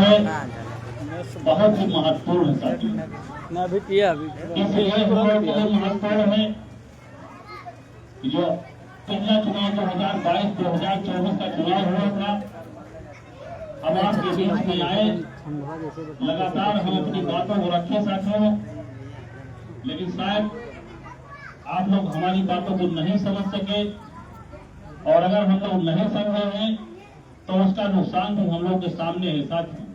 है बहुत ही महत्वपूर्ण है साथियों। इसलिए हम लोग के लिए महत्वपूर्ण है कि जो पिछला चुनाव 2022-2024 का चुनाव हुआ था, हम आपके बीच में आए, लगातार हम अपनी बातों को रखे साथियों, लेकिन शायद आप लोग हमारी बातों को नहीं समझ सके, और अगर हम लोग नहीं समझे हैं तो उसका नुकसान भी हम लोग के सामने है साथियों।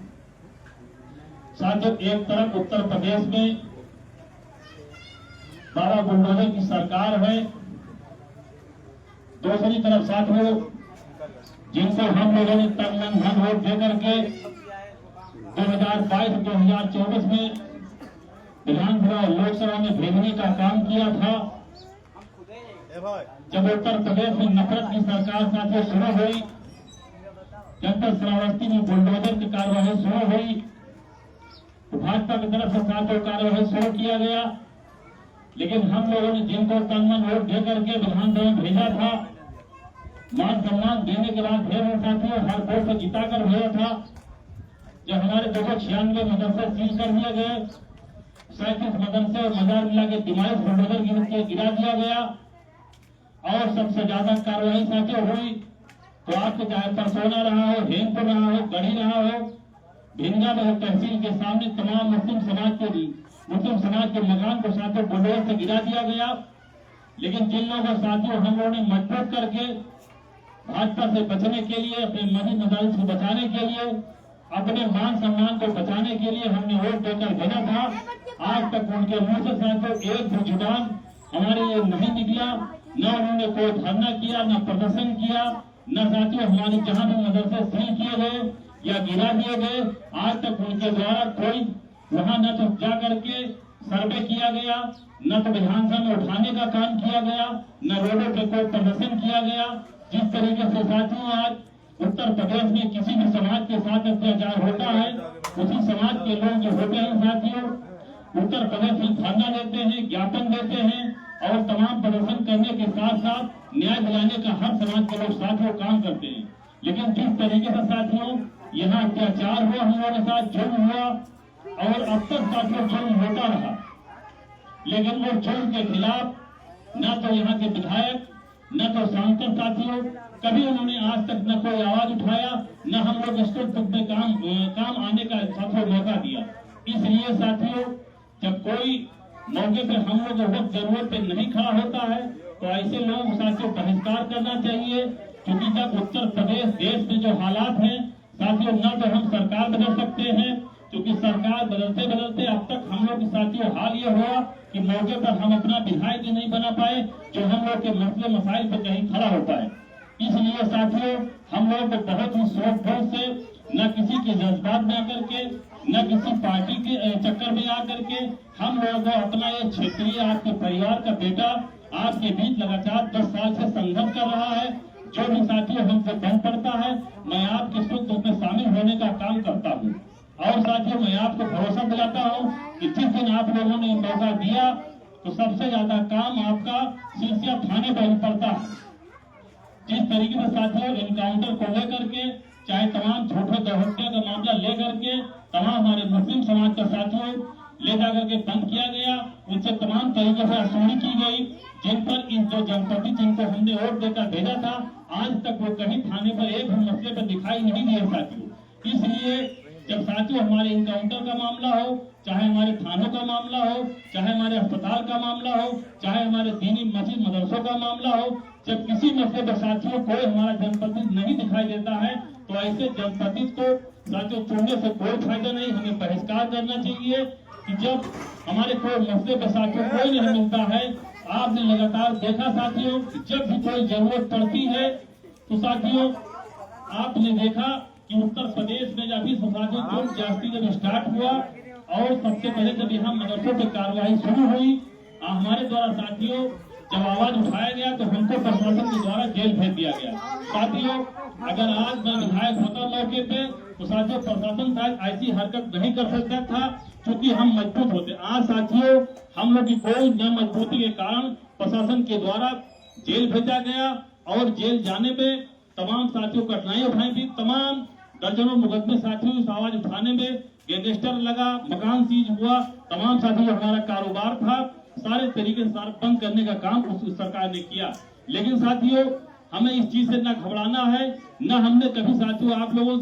एक तरफ उत्तर प्रदेश में बाबा बुलडोजर की सरकार है, दूसरी तरफ साथियों जिनको हम लोगों ने तन मन धन वोट दे करके 2022-2024 में विधानसभा और लोकसभा में भेजने का काम किया था। जब उत्तर प्रदेश में नफरत की सरकार साथियों शुरू हुई, जनपद श्रावस्ती में बुलडोजर की कार्यवाही शुरू हुई, तो भाजपा की तरफ से साथियों कार्यवाही शुरू किया गया, लेकिन हम लोगों ने जिनको तन मन वोट दे करके विधानसभा में भेजा था, मान सम्मान देने के बाद भेजा साथियों, हर वोट से जिता कर भेजा था। जब हमारे 296 मदरसे सील कर दिए गए, 37 मदरसे और मजार मिला के 43 बुलडोजर गिरा दिया गया, और सबसे ज्यादा कार्रवाई साथियों हुई तो आपको चाहे परसोना रहा हो, हेमपुर रहा हो, गढ़ी रहा हो, भिंगा में तहसील के सामने तमाम मुस्लिम समाज के मकान को साथियों बुलडोजर से गिरा दिया गया। लेकिन जिन लोगों साथियों हम लोगों ने मजबूत करके भाजपा से बचने के लिए, अपने मस्जिद मसाजिद से बचाने के लिए, अपने मान सम्मान को बचाने के लिए हमने वोट देकर भेजा था। आज तक उनके मुंह से साथियों एक भी जुबान हमारे लिए नहीं निकला, न उन्होंने कोई धरना किया, न प्रदर्शन किया, न साथियों हमारे जहां भी मदरसे सील किए गए या गिरा दिए गए, आज तक उनके द्वारा कोई वहां न तो जा करके सर्वे किया गया, न तो विधानसभा में उठाने का काम किया गया, न रोडों पे कोई प्रदर्शन किया गया। जिस तरीके से साथियों आज उत्तर प्रदेश में किसी भी समाज के साथ अत्याचार होता है, उसी समाज के लोग जो होते हैं साथियों उत्तर प्रदेश में धरना देते हैं, ज्ञापन देते हैं, और तमाम प्रदर्शन करने के साथ साथ न्याय दिलाने का हर समाज के लोग साथियों काम करते हैं। लेकिन जिस तरीके से साथियों यहाँ अत्याचार हुआ, हम लोगों के साथ जुल्म हुआ, और अब तक साथियों जुल्म होता रहा, लेकिन वो जुल्म के खिलाफ न तो यहाँ के विधायक, न तो सांसद साथियों कभी उन्होंने आज तक न कोई आवाज उठाया, न हम लोग इसको में काम आने का साथियों मौका दिया। इसलिए साथियों जब कोई मौके पे हम लोग वक्त जरूरत पे नहीं खड़ा होता है तो ऐसे लोग साथियों बहिष्कार करना चाहिए, क्योंकि जब उत्तर प्रदेश देश में जो हालात हैं साथियों, न तो हम सरकार बदल सकते हैं, क्योंकि सरकार बदलते बदलते अब तक हम लोग साथियों हाल ये हुआ कि मौके पर हम अपना विधायक नहीं बना पाए जो हम लोग के मसले मसाइल पर कहीं खड़ा होता है। इसलिए साथियों हम लोग बहुत ही सोच से, न किसी के जज्बात में आकर के, न किसी पार्टी के चक्कर में आकर के, हम लोग अपना ये क्षेत्रीय आपके परिवार का बेटा आपके बीच लगातार 10 साल से संघर्ष कर रहा है। जो भी साथियों हमसे बन पड़ता है, मैं आपके सुख दुख में शामिल होने का काम करता हूँ, और साथियों मैं आपको भरोसा दिलाता हूँ कि जिस दिन आप लोगों ने मौका दिया तो सबसे ज्यादा काम आपका सिरसिया थाने पर ही पड़ता है। जिस तरीके से साथियों इनकाउंटर को लेकर के, चाहे तमाम झूठे हत्या का मामला लेकर के तमाम हमारे मुस्लिम समाज का साथियों ले जाकर के बंद किया गया, उनसे तमाम तरीके से असुनी की गई, जिन पर इन जो जनप्रति जिनको हमने वोट देकर भेजा था आज तक वो कहीं थाने पर एक भी मसले पर दिखाई नहीं दिए साथियों। इसलिए जब साथियों हमारे इनकाउंटर का मामला हो, चाहे हमारे थानों का मामला हो, चाहे हमारे अस्पताल का मामला हो, चाहे हमारे दीनी मस्जिद मदरसों का मामला हो, जब किसी मसले पर साथियों कोई हमारा जनप्रतिनिधि नहीं दिखाई देता है तो ऐसे जनप्रतिनिधि को साथियों चुनने से कोई फायदा नहीं, हमें बहिष्कार करना चाहिए। कि जब हमारे कोई मसले पर साथियों कोई नहीं मिलता है, आपने लगातार देखा साथियों जब भी कोई जरूरत पड़ती है तो साथियों आपने देखा कि उत्तर प्रदेश में जब भी साथियों जो जास्ती जब स्टार्ट हुआ और सबसे पहले जब यहाँ मदरसों पर कार्रवाई शुरू हुई, हमारे द्वारा साथियों जब आवाज उठाया गया तो हमको प्रशासन के द्वारा जेल भेज दिया गया। साथियों अगर आज मैं विधायक होता मौके पे तो साथियों प्रशासन शायद ऐसी हरकत नहीं कर सकता था, क्योंकि हम मजबूत होते। आज साथियों हम लोग की कोई न मजबूती के कारण प्रशासन के द्वारा जेल भेजा गया, और जेल जाने पे तमाम साथियों कठिनाई उठाई थी, तमाम दर्जनों मुकदमे साथियों इस आवाज उठाने गैंगस्टर लगा, मकान सीज हुआ, तमाम साथी जो हमारा कारोबार था सारे तरीके से सारा बंद करने का काम उस सरकार ने किया। लेकिन साथियों हमें इस चीज से न घबराना है, न हमने कभी साथियों आप लोगों